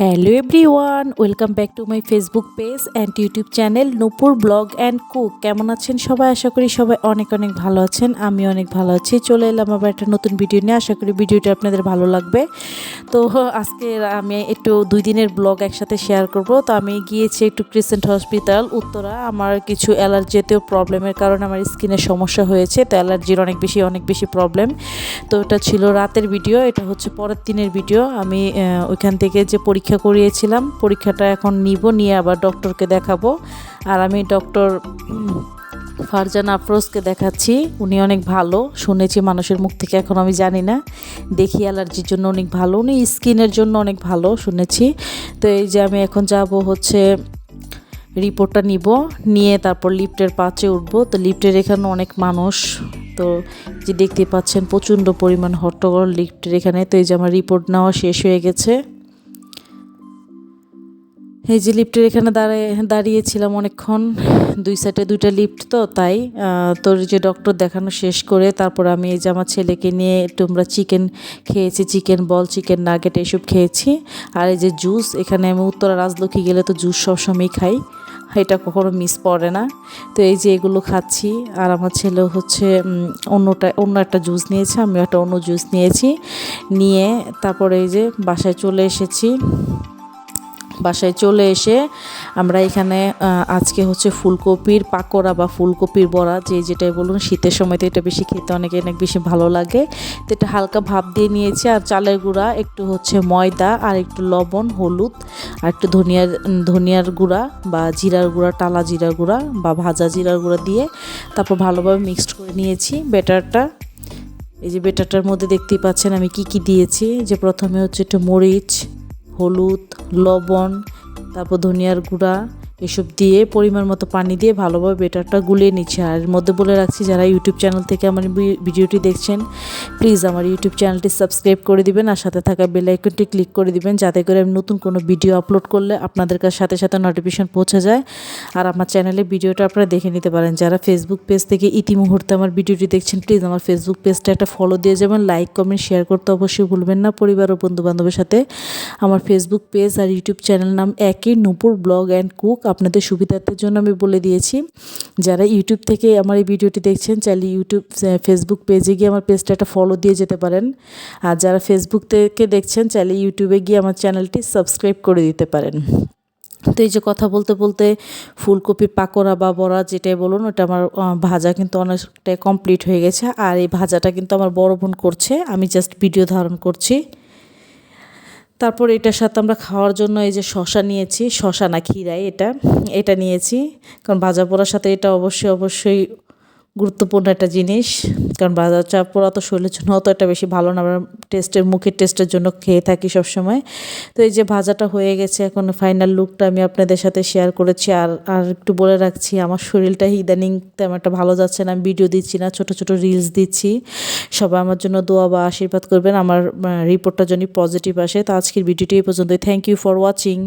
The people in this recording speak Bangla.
Hello everyone, welcome back to my Facebook page and YouTube channel Nupur blog and cook. কেমন আছেন সবাই? আশা করি সবাই অনেক অনেক ভালো আছেন। আমি অনেক ভালো আছি। চলে এলাম আবার একটা নতুন ভিডিও নিয়ে। আশা করি ভিডিওটা আপনাদের ভালো লাগবে। তো আজকে আমি একটু 2 দিনের ব্লগ একসাথে শেয়ার করব। তো আমি গিয়েছি একটু ক্রিসেন্ট হসপিটাল উত্তরা। আমার কিছু অ্যালার্জিতেও প্রবলেমের কারণে আমার স্কিনের সমস্যা হয়েছে। তো অ্যালার্জির অনেক বেশি প্রবলেম। তো এটা ছিল রাতের ভিডিও, এটা হচ্ছে পরের দিনের ভিডিও। আমি ওইখান থেকে যে পরীক্ষা করিয়েছিলাম, পরীক্ষাটা এখন নিয়ে আবার ডক্টরকে দেখাবো। আর আমি ডক্টর ফারজান আফরোজকে দেখাচ্ছি। উনি অনেক ভালো, শুনেছি মানুষের মুখ থেকে, এখন আমি জানি না। দেখি অ্যালার্জির জন্য অনেক ভালো, উনি স্কিনের জন্য অনেক ভালো শুনেছি। তো এই যে আমি এখন যাব হচ্ছে রিপোর্টটা নিয়ে তারপর লিফটের পাঁচে উঠবো। তো লিফটের এখানে অনেক মানুষ, তো যে দেখতে পাচ্ছেন প্রচণ্ড পরিমাণ হট্টগোল লিফটের এখানে। তো এই যে আমার রিপোর্ট নেওয়া শেষ হয়ে গেছে। এই যে লিফটের এখানে দাঁড়িয়েছিলাম অনেকক্ষণ, 2 সাইডে 2টা লিফট, তো তাই তোর যে ডক্টর দেখানো শেষ করে তারপর আমি এই যে আমার ছেলেকে নিয়ে একটু আমরা চিকেন খেয়েছি, চিকেন বল, চিকেন নাগেট এসব খেয়েছি। আর এই যে জুস, এখানে আমি উত্তরা রাজলক্ষ্মী গেলে তো জুস সবসময়ই খাই, এটা কখনো মিস পড়ে না। তো এই যে এগুলো খাচ্ছি। আর আমার ছেলেও হচ্ছে অন্য একটা জুস নিয়েছে, আমি একটা অন্য জুস নিয়ে তারপরে এই যে বাসায় চলে এসে আমরা এখানে আজকে হচ্ছে ফুলকপির পাকোড়া বা ফুলকপির বড়া, যেটাই বলুন, শীতের সময় তো এটা বেশি খেতে অনেক বেশি ভালো লাগে। তো এটা হালকা ভাপ দিয়ে নিয়েছি। আর চালের গুঁড়া, একটু হচ্ছে ময়দা, আর একটু লবণ, হলুদ, আর একটু ধনিয়ার গুঁড়া বা জিরার গুঁড়া, টালা জিরার গুঁড়া বা ভাজা জিরার গুঁড়া দিয়ে তারপর ভালোভাবে মিক্সড করে নিয়েছি ব্যাটারটা। এই যে ব্যাটারটার মধ্যে দেখতেই পাচ্ছেন আমি কি দিয়েছি। যে প্রথমে হচ্ছে একটু মরিচ, হলুদ, লবণ, তারপর ধনিয়ার গুঁড়া, এসব দিয়ে পরিমাণ মতো পানি দিয়ে ভালোভাবে ব্যাটারটা গুলিয়ে নিচ্ছি। আর এর মধ্যে বলে রাখছি, যারা ইউটিউব চ্যানেল থেকে আমার ভিডিওটি দেখছেন, প্লিজ আমার ইউটিউব চ্যানেলটি সাবস্ক্রাইব করে দিবেন আর সাথে থাকা বেল আইকনটি ক্লিক করে দিবেন, যাতে করে আমি নতুন কোনো ভিডিও আপলোড করলে আপনাদের কাছে সাথে নোটিফিকেশন পৌঁছে যায়। আর আমার চ্যানেলে ভিডিওটা আপনারা দেখে নিতে পারেন। যারা ফেসবুক পেজ থেকে ইতিমুহূর্তে আমার ভিডিওটি দেখছেন, প্লিজ আমার ফেসবুক পেজটা একটা ফলো দিয়ে যাবেন, লাইক কমেন্ট শেয়ার করতে অবশ্যই ভুলবেন না। পরিবার ও বন্ধুবান্ধবের সাথে আমার ফেসবুক পেজ আর ইউটিউব চ্যানেল নাম একই, নূপুর ব্লগ অ্যান্ড কুক। আপনাদের সুবিধার্থের জন্য আমি বলে দিয়েছি। যারা ইউটিউব থেকে আমার এই ভিডিওটি দেখছেন, চাইলে ফেসবুক পেজে গিয়ে আমার পেজটা একটা ফলো দিয়ে যেতে পারেন। আর যারা ফেসবুক থেকে দেখছেন, চাইলে ইউটিউবে গিয়ে আমার চ্যানেলটি সাবস্ক্রাইব করে দিতে পারেন। তো এই যে কথা বলতে বলতে ফুলকপির পাকোড়া বা বড়া যেটাই বলুন, ওটা আমার ভাজা কিন্তু অনেকটাই কমপ্লিট হয়ে গেছে। আর এই ভাজাটা কিন্তু আমার বড় বোন করছে, আমি জাস্ট ভিডিও ধারণ করছি। তারপর এটার সাথে আমরা খাওয়ার জন্য এই যে শশা নিয়েছি, শশা না খিরাই, এটা নিয়েছি। কারণ ভাজা পোড়ার সাথে এটা অবশ্যই গুরুত্বপূর্ণ একটা জিনিস। কারণ ভাজা চা পোড়া তো শরীরের জন্য অত একটা বেশি ভালো না, আমরা মুখের টেস্টের জন্য খেয়ে থাকি সবসময়। তো এই যে ভাজাটা হয়ে গেছে, এখন ফাইনাল লুকটা আমি আপনাদের সাথে শেয়ার করেছি। আর একটু বলে রাখছি, আমার শরীরটা ইদানিং তেমন একটা ভালো যাচ্ছে না, আমি ভিডিও দিচ্ছি না, ছোট রিলস দিচ্ছি। সবাই আমার জন্য দোয়া বা আশীর্বাদ করবেন, আমার রিপোর্টটা যেন পজিটিভ আসে। তো আজকের ভিডিওটি এই পর্যন্তই। Thank you for watching.